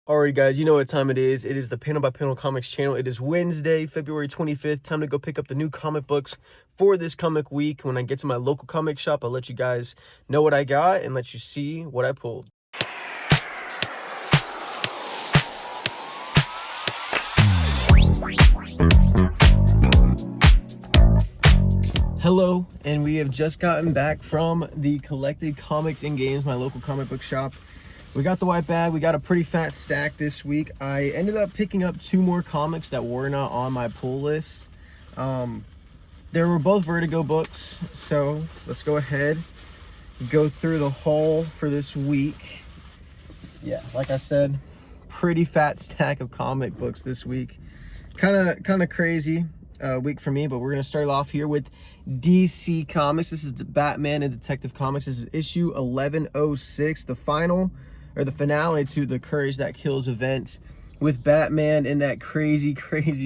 Alright guys, you know what time it is. It is the Panel by Panel Comics channel. It is Wednesday, February 25th. Time to go pick up the new comic books for this comic week. When I get to my local comic shop, I'll let you guys know what I got and let you see what I pulled. Hello, and we have just gotten back from the Collected Comics and Games, my local comic book shop. We got the white bag. We got a pretty fat stack this week. I ended up picking up 2 more comics that were not on my pull list. They were both Vertigo books, so let's go ahead and go through the haul for this week. Yeah, like I said, pretty fat stack of comic books this week. Kind of crazy week for me, but we're gonna start off here with DC Comics. This is Batman and Detective Comics. This is issue 1106, the finale to the Courage That Kills event, with Batman in that crazy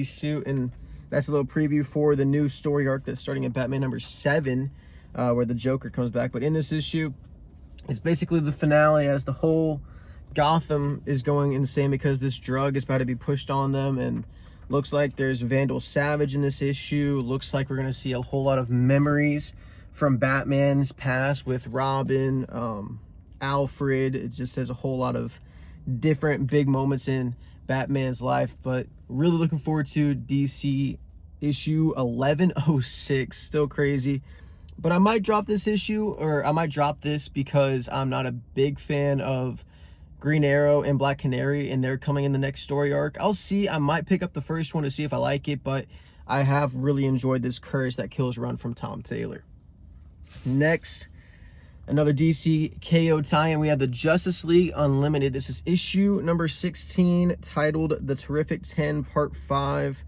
suit. And that's a little preview for the new story arc that's starting at Batman number 7, where the Joker comes back. But in this issue, it's basically the finale, as the whole Gotham is going insane because this drug is about to be pushed on them. And looks like there's Vandal Savage in this issue. Looks like we're going to see a whole lot of memories from Batman's past with Robin, Alfred. It just has a whole lot of different big moments in Batman's life. But really looking forward to DC issue 1106. Still crazy. But I might drop this issue, or I might drop this because I'm not a big fan of Green Arrow and Black Canary, and they're coming in the next story arc. I'll see. I might pick up the first one to see if I like it, but I have really enjoyed this Courage That Kills run from Tom Taylor. Next, another DC KO tie-in. We have the Justice League Unlimited. This is issue number 16, titled The Terrific 10, Part 5.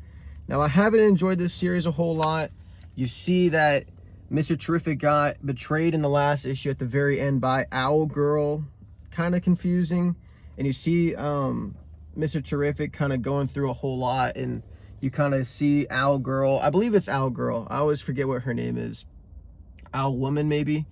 Now, I haven't enjoyed this series a whole lot. You see that Mr. Terrific got betrayed in the last issue at the very end by Owlgirl. Kind of confusing. And you see Mr. Terrific kind of going through a whole lot, and you kind of see Owlgirl. I believe it's Owlgirl. I always forget what her name is. Owlwoman, maybe.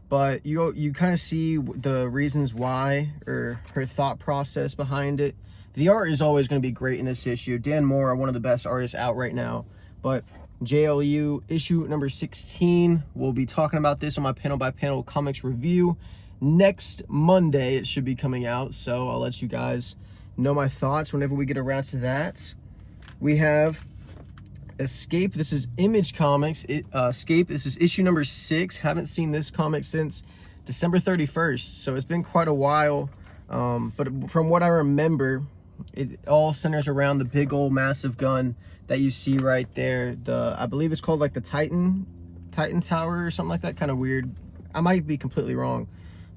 But you kind of see the reasons why, or her thought process behind it. The art is always going to be great in this issue. Dan Moore, one of the best artists out right now. But JLU issue number 16, we'll be talking about this on my Panel by Panel Comics review. Next Monday it should be coming out, so I'll let you guys know my thoughts whenever we get around to that. We have Escape. This is Image Comics. Escape. This is issue number 6. Haven't seen this comic since December 31st, so it's been quite a while. But from what I remember, it all centers around the big old massive gun that you see right there. I believe it's called like the Titan Tower or something like that. Kind of weird. I might be completely wrong.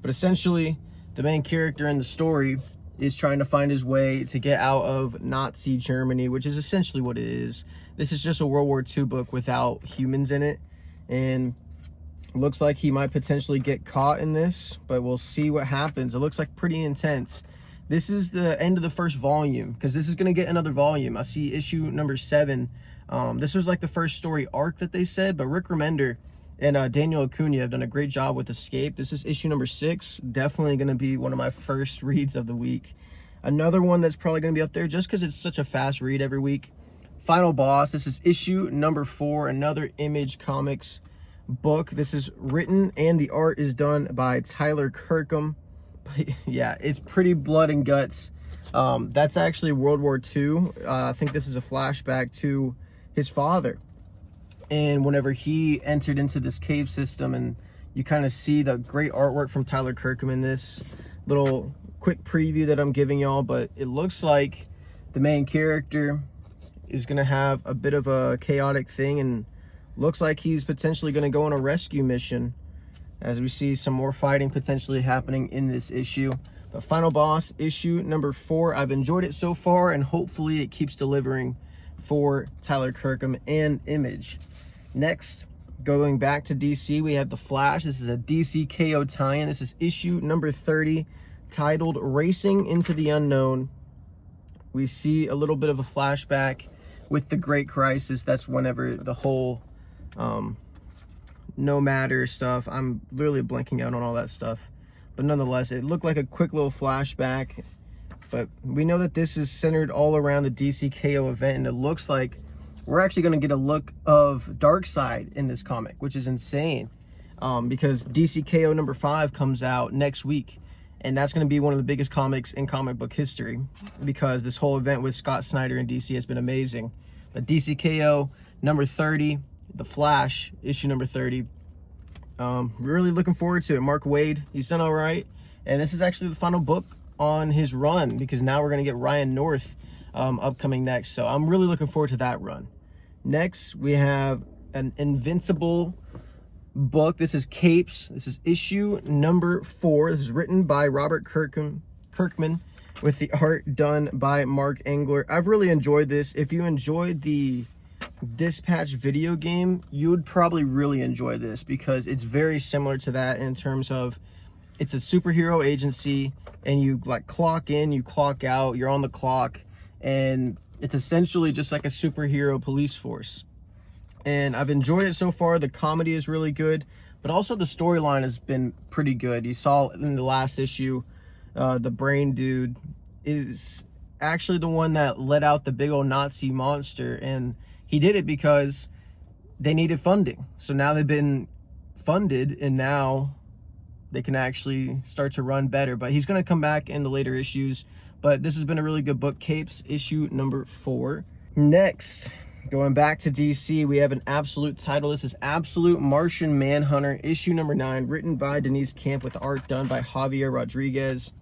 But essentially, the main character in the story is trying to find his way to get out of Nazi Germany, which is essentially what it is. This is just a World War II book without humans in it. And looks like he might potentially get caught in this, but we'll see what happens. It looks like pretty intense. This is the end of the first volume, because this is going to get another volume. I see issue number 7. This was like the first story arc that they said, but Rick Remender and Daniel Acuna have done a great job with Escape. This is issue number 6. Definitely going to be one of my first reads of the week. Another one that's probably going to be up there just because it's such a fast read every week. Final Boss. This is issue number 4. Another Image Comics book. This is written and the art is done by Tyler Kirkham. But yeah, it's pretty blood and guts. That's actually World War II. I think this is a flashback to his father. And whenever he entered into this cave system, and you kind of see the great artwork from Tyler Kirkham in this little quick preview that I'm giving y'all. But it looks like the main character is going to have a bit of a chaotic thing, and looks like he's potentially going to go on a rescue mission, as we see some more fighting potentially happening in this issue. But Final Boss, issue number 4. I've enjoyed it so far, and hopefully it keeps delivering for Tyler Kirkham and Image. Next, going back to DC, we have The Flash. This is a DC KO tie-in. This is issue number 30, titled Racing into the Unknown. We see a little bit of a flashback with the Great Crisis. That's whenever the whole No Matter stuff. I'm literally blanking out on all that stuff. But nonetheless, it looked like a quick little flashback but we know that this is centered all around the DCKO event, and it looks like we're actually going to get a look of Darkseid in this comic, which is insane, because DCKO number 5 comes out next week, and that's going to be one of the biggest comics in comic book history, because this whole event with Scott Snyder and DC has been amazing. But DCKO number 30, The Flash, issue number 30, really looking forward to it. Mark Waid, he's done all right, and this is actually the final book on his run, because now we're going to get Ryan North upcoming next, so I'm really looking forward to that run. Next, we have an Invincible book. This is Capes. This is issue number 4. This is written by Robert Kirkman with the art done by Mark Engler. I've really enjoyed this. If you enjoyed the Dispatch video game, you would probably really enjoy this, because it's very similar to that in terms of it's a superhero agency, and you like clock in, you clock out, you're on the clock, and it's essentially just like a superhero police force. And I've enjoyed it so far. The comedy is really good, but also the storyline has been pretty good. You saw in the last issue, the Brain Dude is actually the one that let out the big old Nazi monster, and he did it because they needed funding. So now they've been funded, and now they can actually start to run better. But he's going to come back in the later issues. But this has been a really good book. Capes, issue number 4. Next, going back to DC, we have an Absolute title. This is Absolute Martian Manhunter, issue number 9, written by Denise Camp with art done by Javier Rodriguez.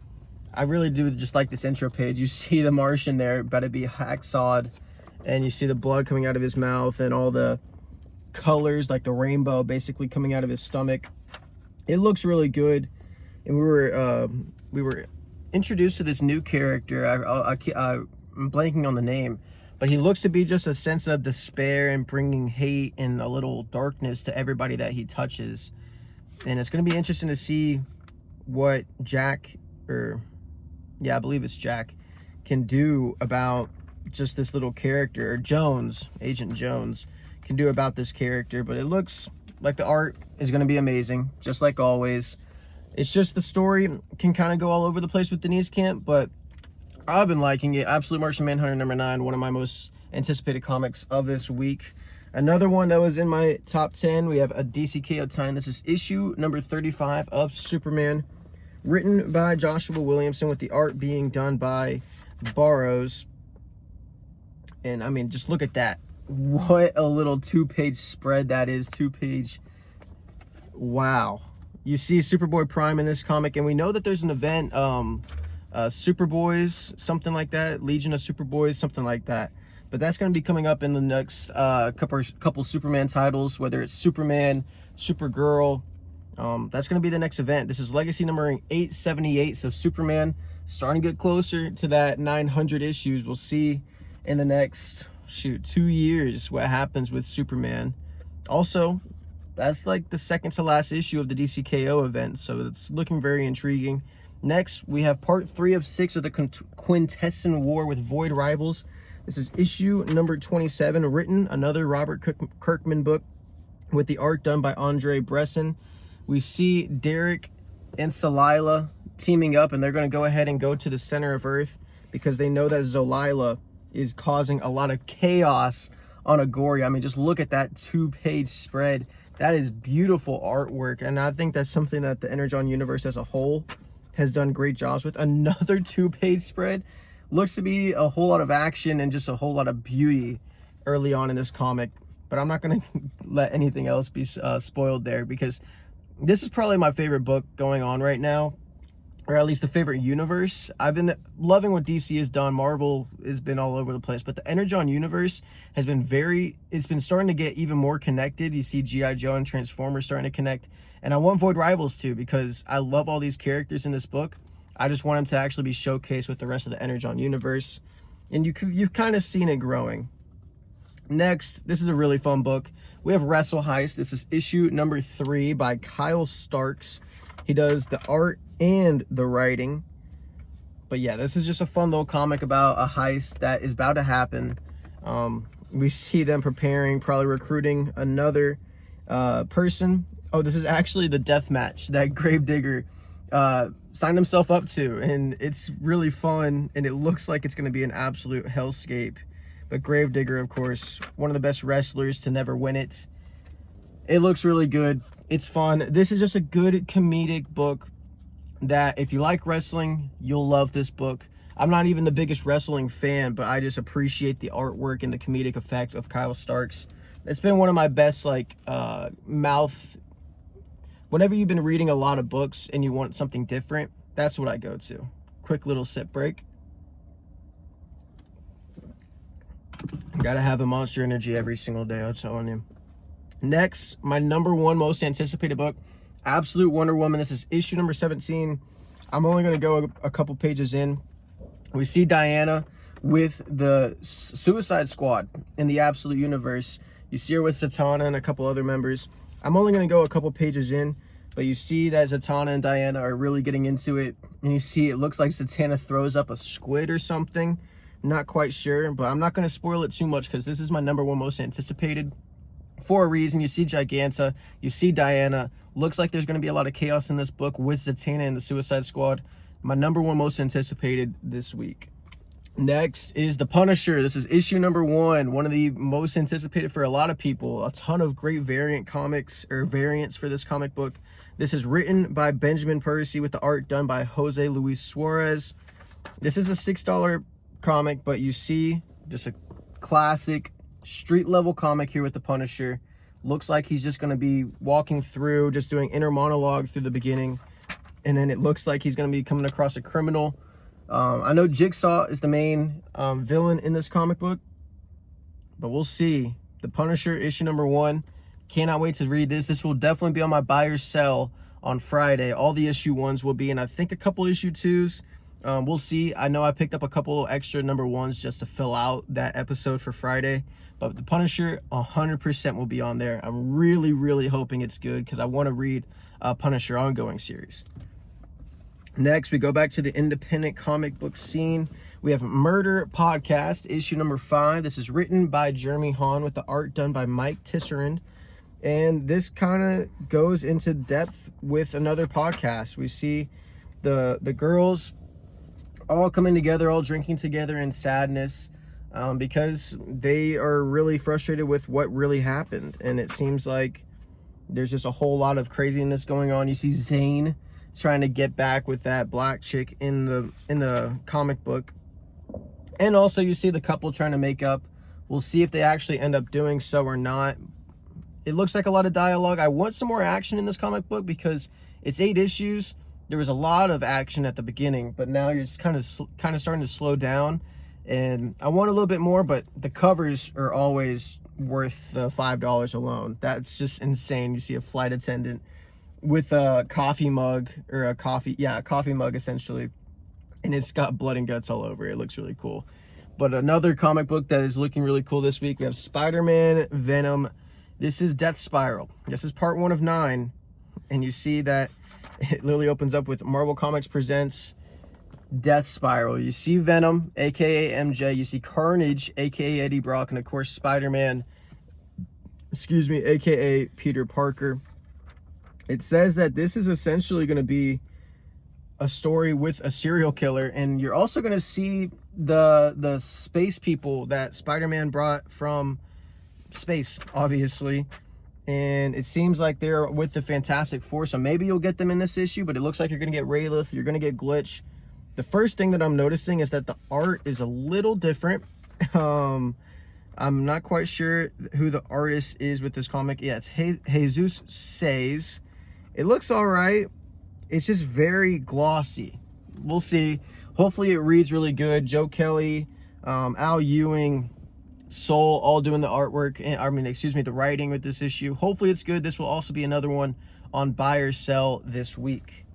I really do just like this intro page. You see the Martian there, about to be hacksawed, and you see the blood coming out of his mouth and all the colors, like the rainbow, basically coming out of his stomach. It looks really good, and we were introduced to this new character. I'm blanking on the name, but he looks to be just a sense of despair and bringing hate and a little darkness to everybody that he touches. And it's going to be interesting to see what Jack, I believe it's Jack, can do about just this little character, or Jones, Agent Jones, can do about this character. But it looks like the art is going to be amazing, just like always. It's just the story can kind of go all over the place with Denise Camp, but I've been liking it. Absolute Martian Manhunter number 9, one of my most anticipated comics of this week. Another one that was in my top 10, we have a DCKO tie-in. This is issue number 35 of Superman, written by Joshua Williamson with the art being done by Burroughs. And I mean, just look at that. What a little 2-page spread that is. 2-page. Wow. You see Superboy Prime in this comic, and we know that there's an event, Superboys, something like that, Legion of Superboys, something like that. But that's going to be coming up in the next couple Superman titles, whether it's Superman, Supergirl. That's going to be the next event. This is legacy numbering 878, so Superman starting to get closer to that 900 issues. We'll see in the next 2 years what happens with Superman. Also, that's like the second to last issue of the DCKO event, so it's looking very intriguing. Next, we have part 3 of 6 of the Quintesson War with Void Rivals. This is issue number 27, written, another Robert Kirkman book with the art done by Andre Bresson. We see Derek and Solila teaming up, and they're going to go ahead and go to the center of Earth because they know that Zolila is causing a lot of chaos on Agoria. I mean, just look at that 2-page spread. That is beautiful artwork, and I think that's something that the Energon universe as a whole has done great jobs with. Another 2-page spread. Looks to be a whole lot of action and just a whole lot of beauty early on in this comic, but I'm not going to let anything else be spoiled there, because this is probably my favorite book going on right now, or at least the favorite universe. I've been loving what DC has done. Marvel has been all over the place, but the Energon universe has been it's been starting to get even more connected. You see G.I. Joe and Transformers starting to connect, and I want Void Rivals too, because I love all these characters in this book. I just want them to actually be showcased with the rest of the Energon universe, and you've kind of seen it growing. Next, this is a really fun book. We have Wrestle Heist. This is issue number 3 by Kyle Starks. He does the art and the writing. But yeah, this is just a fun little comic about a heist that is about to happen. We see them preparing, probably recruiting another person. Oh, this is actually the death match that Gravedigger signed himself up to, and it's really fun, and it looks like it's going to be an absolute hellscape. But Gravedigger, of course, one of the best wrestlers to never win it. It looks really good. It's fun. This is just a good comedic book that if you like wrestling, you'll love this book. I'm not even the biggest wrestling fan, but I just appreciate the artwork and the comedic effect of Kyle Starks. It's been one of my best, like, mouth. Whenever you've been reading a lot of books and you want something different, that's what I go to. Quick little sip break. Gotta have a Monster Energy every single day, I'm telling you. Next, my number one most anticipated book, Absolute Wonder Woman. This is issue number 17. I'm only going to go a couple pages in. We see Diana with the Suicide Squad in the Absolute Universe. You see her with Zatanna and a couple other members. I'm only going to go a couple pages in, but you see that Zatanna and Diana are really getting into it. And you see it looks like Zatanna throws up a squid or something. Not quite sure, but I'm not going to spoil it too much because this is my number one most anticipated for a reason. You see Giganta, you see Diana. Looks like there's going to be a lot of chaos in this book with Zatanna and the Suicide Squad. My number one most anticipated this week. Next is The Punisher. This is issue number 1, one of the most anticipated for a lot of people. A ton of great variant comics or variants for this comic book. This is written by Benjamin Percy with the art done by Jose Luis Suarez. This is a $6 comic, but you see just a classic street level comic here with the Punisher. Looks like he's just going to be walking through, just doing inner monologue through the beginning, and then it looks like he's going to be coming across a criminal. I know Jigsaw is the main villain in this comic book, but we'll see. The Punisher issue number 1. Cannot wait to read this. This will definitely be on my buy or sell on Friday. All the issue 1s will be, and I think a couple issue 2s. We'll see. I know I picked up a couple extra number 1s just to fill out that episode for Friday. But the Punisher 100% will be on there. I'm really, really hoping it's good because I want to read Punisher ongoing series. Next, we go back to the independent comic book scene. We have Murder Podcast, issue number 5. This is written by Jeremy Haun with the art done by Mike Tisserand. And this kind of goes into depth with another podcast. We see the girls all coming together, all drinking together in sadness because they are really frustrated with what really happened. And it seems like there's just a whole lot of craziness going on. You see Zane trying to get back with that black chick in the comic book. And also you see the couple trying to make up. We'll see if they actually end up doing so or not. It looks like a lot of dialogue. I want some more action in this comic book because it's 8 issues. There was a lot of action at the beginning, but now you're just kind of starting to slow down. And I want a little bit more, but the covers are always worth the $5 alone. That's just insane. You see a flight attendant with a coffee mug, or a coffee mug essentially, and it's got blood and guts all over it. It looks really cool. But another comic book that is looking really cool this week, we have Spider-Man Venom. This is Death Spiral. This is part 1 of 9, and you see that it literally opens up with Marvel Comics presents Death Spiral. You see Venom, aka MJ. You see Carnage, aka Eddie Brock, and of course Spider-Man, aka Peter Parker. It says that this is essentially going to be a story with a serial killer, and you're also going to see the space people that Spider-Man brought from space, obviously. And it seems like they're with the Fantastic Four, so maybe you'll get them in this issue, but it looks like you're going to get Rayleigh, you're going to get Glitch. The first thing that I'm noticing is that the art is a little different. I'm not quite sure who the artist is with this comic. Yeah, it's Jesus Says. It looks all right. It's just very glossy. We'll see. Hopefully it reads really good. Joe Kelly, Al Ewing, Soul, all doing the artwork. The writing with this issue. Hopefully it's good. This will also be another one on buy or sell this week.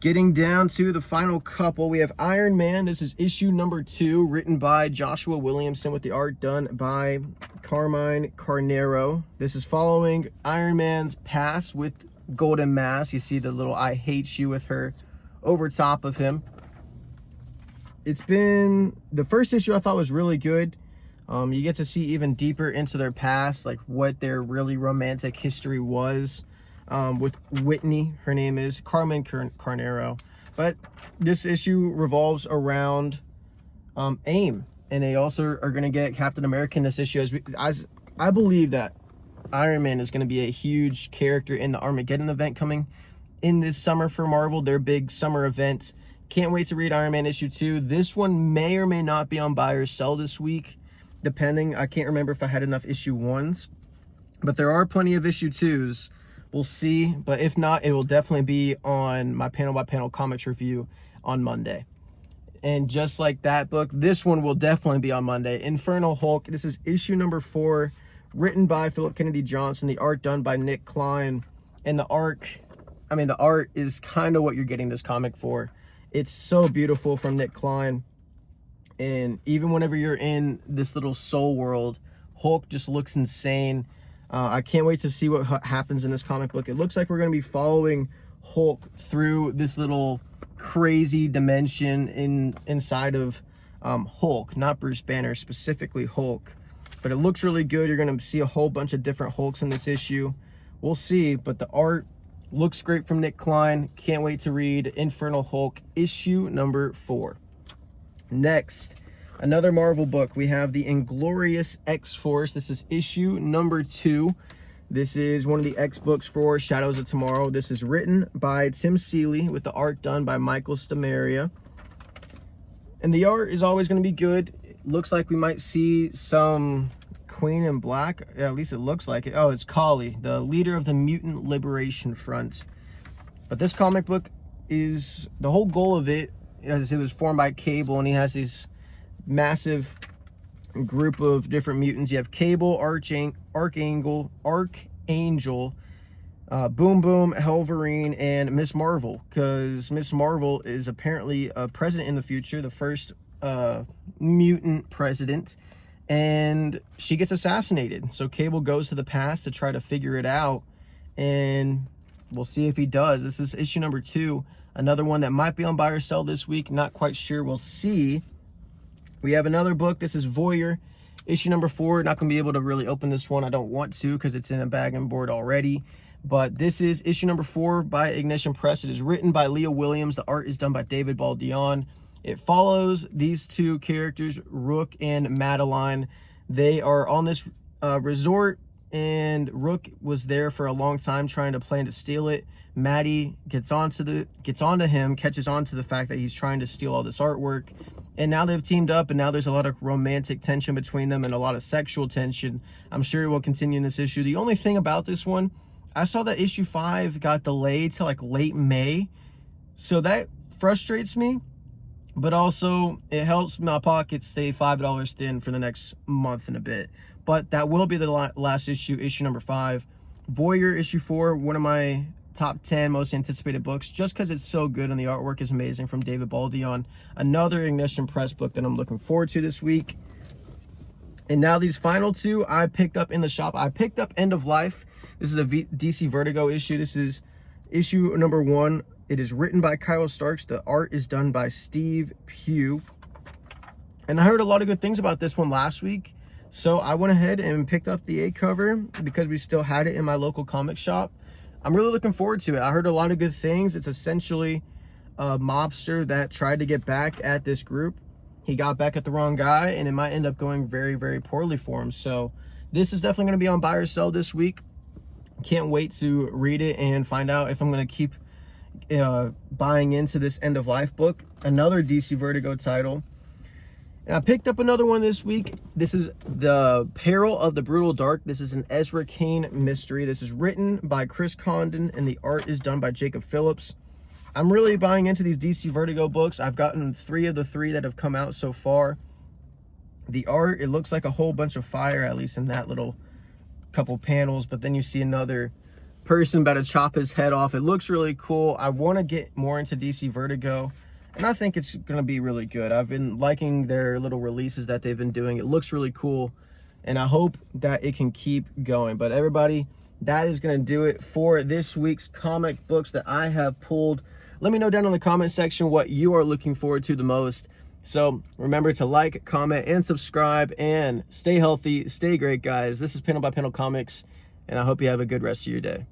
Getting down to the final couple, we have Iron Man. This is issue number 2, written by Joshua Williamson with the art done by Carmine Carnero. This is following Iron Man's past with Golden Mask. You see the little I hate you with her over top of him. It's been, the first issue I thought was really good. You get to see even deeper into their past, like what their really romantic history was. with Whitney. Her name is Carmen Carnero. But this issue revolves around AIM. And they also are going to get Captain America in this issue. As I believe that Iron Man is going to be a huge character in the Armageddon event coming in this summer for Marvel, their big summer event. Can't wait to read Iron Man issue 2. This one may or may not be on buy or sell this week, depending. I can't remember if I had enough issue 1s, but there are plenty of issue 2s. We'll see, but if not, it will definitely be on my panel by panel comics review on Monday. And just like that book, this one will definitely be on Monday. Infernal Hulk. This is issue number 4, written by Philip Kennedy Johnson. The art done by Nick Klein. And the art is kind of what you're getting this comic for. It's so beautiful from Nick Klein. And even whenever you're in this little soul world, Hulk just looks insane. I can't wait to see what happens in this comic book. It looks like we're going to be following Hulk through this little crazy dimension inside of Hulk, not Bruce Banner, specifically Hulk. But it looks really good. You're going to see a whole bunch of different Hulks in this issue. We'll see, but the art looks great from Nick Klein. Can't wait to read Infernal Hulk issue number 4. Next, another Marvel book. We have the Inglorious X-Force. This is issue number 2. This is one of the X books for Shadows of Tomorrow. This is written by Tim Seeley with the art done by Michael Stamaria. And the art is always going to be good. It looks like we might see some Queen in Black. Yeah, at least it looks like it. Oh, it's Kali, the leader of the Mutant Liberation Front. But this comic book is, the whole goal of it, as it was formed by Cable, and he has these massive group of different mutants. You have Cable, Archangel, Boom Boom, Helverine, and Miss Marvel, because Miss Marvel is apparently a president in the future, the first mutant president, and she gets assassinated. So Cable goes to the past to try to figure it out, and we'll see if he does. This is issue number 2, another one that might be on buy or sell this week. Not quite sure. We'll see. We have another book. This is Voyeur, issue number 4. Not going to be able to really open this one. I don't want to because it's in a bag and board already. But this is issue number 4 by Ignition Press. It is written by Leah Williams. The art is done by David Baldeon. It follows these two characters, Rook and Madeline. They are on this resort, and Rook was there for a long time trying to plan to steal it. Maddie gets onto him, catches on to the fact that he's trying to steal all this artwork. And now they've teamed up, and now there's a lot of romantic tension between them and a lot of sexual tension. I'm sure it will continue in this issue. The only thing about this one, I saw that issue 5 got delayed to like late May. So that frustrates me, but also it helps my pocket stay $5 thin for the next month and a bit. But that will be the last issue, issue number 5. Voyeur, issue 4, one of my top 10 most anticipated books, just because it's so good and the artwork is amazing, from David Baldeon. Another Ignition Press book that I'm looking forward to this week. And now these final 2 I picked up in the shop. I picked up End of Life. This is a DC Vertigo issue. This is issue number 1. It is written by Kyle Starks. The art is done by Steve Pugh. And I heard a lot of good things about this one last week, so I went ahead and picked up the A cover because we still had it in my local comic shop. I'm really looking forward to it. I heard a lot of good things. It's essentially a mobster that tried to get back at this group. He got back at the wrong guy, and it might end up going very, very poorly for him. So this is definitely going to be on buy or sell this week. Can't wait to read it and find out if I'm going to keep buying into this End of Life book. Another DC Vertigo title. And I picked up another one this week. This is The Peril of the Brutal Dark. This is an Ezra Kane mystery. This is written by Chris Condon, and the art is done by Jacob Phillips. I'm really buying into these DC Vertigo books. I've gotten 3 of the 3 that have come out so far. The art, it looks like a whole bunch of fire, at least in that little couple panels, but then you see another person about to chop his head off. It looks really cool. I want to get more into DC Vertigo, and I think it's going to be really good. I've been liking their little releases that they've been doing. It looks really cool, and I hope that it can keep going. But everybody, that is going to do it for this week's comic books that I have pulled. Let me know down in the comment section what you are looking forward to the most. So remember to like, comment, and subscribe, and stay healthy, stay great, guys. This is Panel by Panel Comics. and I hope you have a good rest of your day.